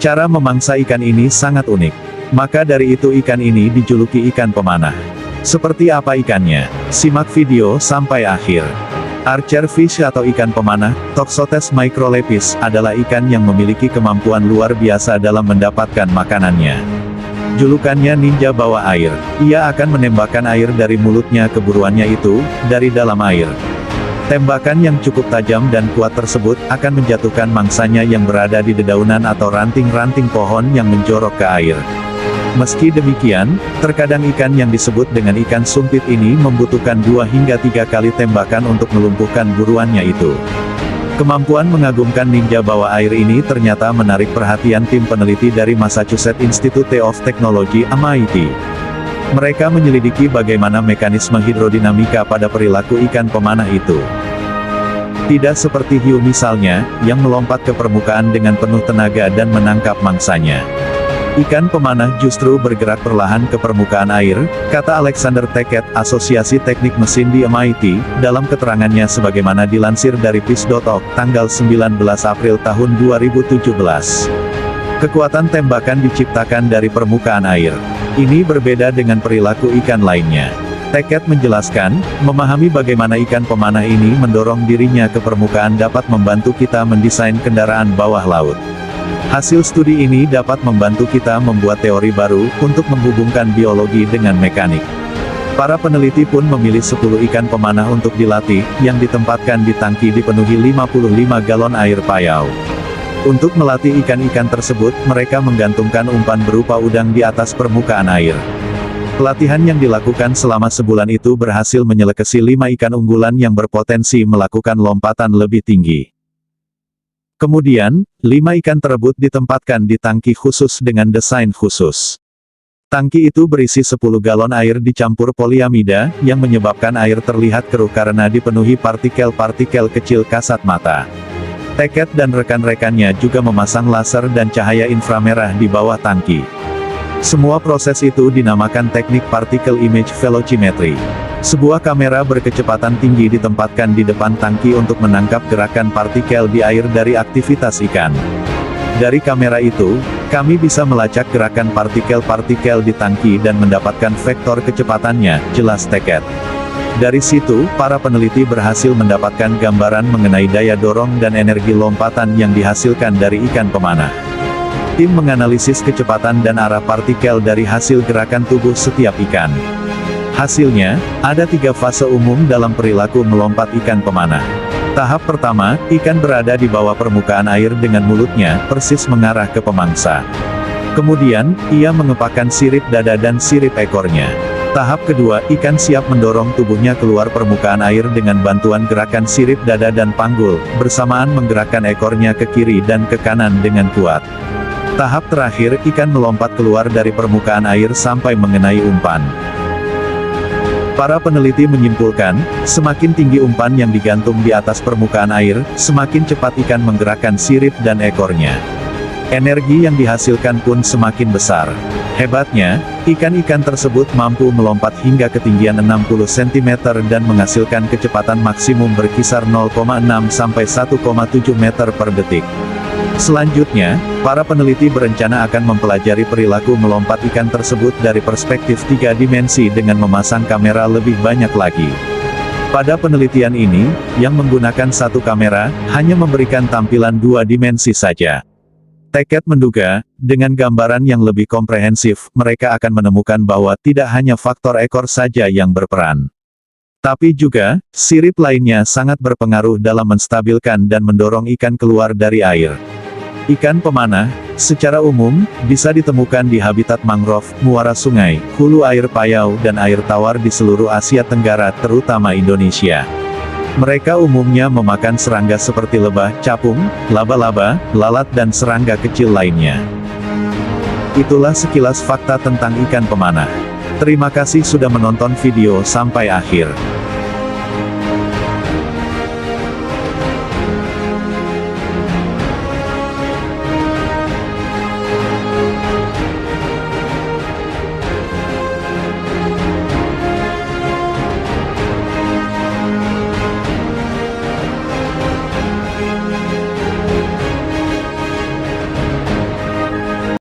Cara memangsa ikan ini sangat unik. Maka dari itu ikan ini dijuluki ikan pemanah. Seperti apa ikannya? Simak video sampai akhir. Archer fish atau ikan pemanah, Toxotes microlepis, adalah ikan yang memiliki kemampuan luar biasa dalam mendapatkan makanannya. Julukannya ninja bawah air. Ia akan menembakkan air dari mulutnya ke buruannya itu, dari dalam air. Tembakan yang cukup tajam dan kuat tersebut, akan menjatuhkan mangsanya yang berada di dedaunan atau ranting-ranting pohon yang menjorok ke air. Meski demikian, terkadang ikan yang disebut dengan ikan sumpit ini membutuhkan 2 hingga 3 kali tembakan untuk melumpuhkan buruannya itu. Kemampuan mengagumkan ninja bawah air ini ternyata menarik perhatian tim peneliti dari Massachusetts Institute of Technology, MIT. Mereka menyelidiki bagaimana mekanisme hidrodinamika pada perilaku ikan pemanah itu. Tidak seperti hiu misalnya, yang melompat ke permukaan dengan penuh tenaga dan menangkap mangsanya. Ikan pemanah justru bergerak perlahan ke permukaan air, kata Alexander Tackett, Asosiasi Teknik Mesin di MIT, dalam keterangannya sebagaimana dilansir dari PIS.org, tanggal 19 April tahun 2017. Kekuatan tembakan diciptakan dari permukaan air. Ini berbeda dengan perilaku ikan lainnya. Tackett menjelaskan, memahami bagaimana ikan pemanah ini mendorong dirinya ke permukaan dapat membantu kita mendesain kendaraan bawah laut. Hasil studi ini dapat membantu kita membuat teori baru, untuk menghubungkan biologi dengan mekanik. Para peneliti pun memilih 10 ikan pemanah untuk dilatih, yang ditempatkan di tangki dipenuhi 55 galon air payau. Untuk melatih ikan-ikan tersebut, mereka menggantungkan umpan berupa udang di atas permukaan air. Pelatihan yang dilakukan selama sebulan itu berhasil menyelekesi 5 ikan unggulan yang berpotensi melakukan lompatan lebih tinggi. Kemudian, 5 ikan tersebut ditempatkan di tangki khusus dengan desain khusus. Tangki itu berisi 10 galon air dicampur poliamida, yang menyebabkan air terlihat keruh karena dipenuhi partikel-partikel kecil kasat mata. Tackett dan rekan-rekannya juga memasang laser dan cahaya inframerah di bawah tangki. Semua proses itu dinamakan teknik particle image velocimetry. Sebuah kamera berkecepatan tinggi ditempatkan di depan tangki untuk menangkap gerakan partikel di air dari aktivitas ikan. Dari kamera itu, kami bisa melacak gerakan partikel-partikel di tangki dan mendapatkan vektor kecepatannya, jelas Tackett. Dari situ, para peneliti berhasil mendapatkan gambaran mengenai daya dorong dan energi lompatan yang dihasilkan dari ikan pemanah. Tim menganalisis kecepatan dan arah partikel dari hasil gerakan tubuh setiap ikan. Hasilnya, ada 3 fase umum dalam perilaku melompat ikan pemanah. Tahap pertama, ikan berada di bawah permukaan air dengan mulutnya, persis mengarah ke pemangsa. Kemudian, ia mengepakkan sirip dada dan sirip ekornya. Tahap kedua, ikan siap mendorong tubuhnya keluar permukaan air dengan bantuan gerakan sirip dada dan panggul, bersamaan menggerakkan ekornya ke kiri dan ke kanan dengan kuat. Tahap terakhir, ikan melompat keluar dari permukaan air sampai mengenai umpan. Para peneliti menyimpulkan, semakin tinggi umpan yang digantung di atas permukaan air, semakin cepat ikan menggerakkan sirip dan ekornya. Energi yang dihasilkan pun semakin besar. Hebatnya, ikan-ikan tersebut mampu melompat hingga ketinggian 60 cm dan menghasilkan kecepatan maksimum berkisar 0,6 sampai 1,7 meter per detik. Selanjutnya, para peneliti berencana akan mempelajari perilaku melompat ikan tersebut dari perspektif 3 dimensi dengan memasang kamera lebih banyak lagi. Pada penelitian ini, yang menggunakan 1 kamera, hanya memberikan tampilan 2 dimensi saja. Tackett menduga, dengan gambaran yang lebih komprehensif, mereka akan menemukan bahwa tidak hanya faktor ekor saja yang berperan. Tapi juga, sirip lainnya sangat berpengaruh dalam menstabilkan dan mendorong ikan keluar dari air. Ikan pemanah, secara umum, bisa ditemukan di habitat mangrove, muara sungai, hulu air payau dan air tawar di seluruh Asia Tenggara terutama Indonesia. Mereka umumnya memakan serangga seperti lebah, capung, laba-laba, lalat dan serangga kecil lainnya. Itulah sekilas fakta tentang ikan pemanah. Terima kasih sudah menonton video sampai akhir.